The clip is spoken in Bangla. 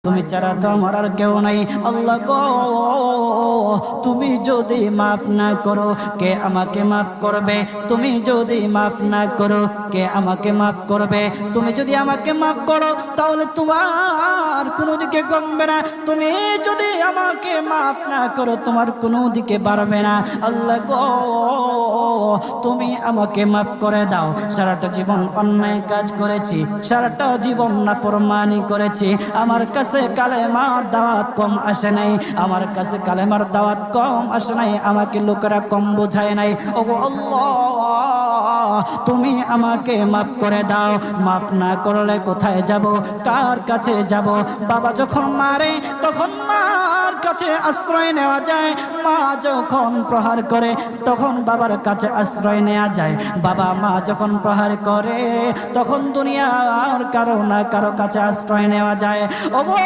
তুমি ছাড়া তো আমার আর কেউ নাই। আল্লাহ গো, তুমি যদি মাফ না করো কে আমাকে মাফ করবে? তুমি যদি মাফ না করো কে আমাকে মাফ করবে? তুমি যদি আমাকে মাফ করো তাহলে তোমার কোনো দিকে কমবে না, তুমি যদি আমাকে মাফ না করো তোমার কোনো দিকে বাড়বে না। আল্লাহ গো, তুমি আমাকে মাফ করে দাও। সারাটা জীবন অন্যায় কাজ করেছি, সারাটা জীবন নাফরমানি করেছি, আমার কাছে কালেমার দাওয়াত কম আসে নাই, আমার কাছে কালেমার দাওয়াত কম আসে নাই, আমাকে লোকেরা কম বোঝায় নাই। ওগো আল্লাহ, তুমি আমাকে মাফ করে দাও। মাফ না করলে কোথায় যাব, কার কাছে যাব? বাবা যখন মারে তখন মার কাছে আশ্রয় নেওয়া যায়, মা যখন প্রহার করে তখন বাবার কাছে আশ্রয় নেওয়া যায়, বাবা মা যখন প্রহার করে তখন দুনিয়ার কারো না কারো কাছে আশ্রয় নেওয়া যায়। ওগো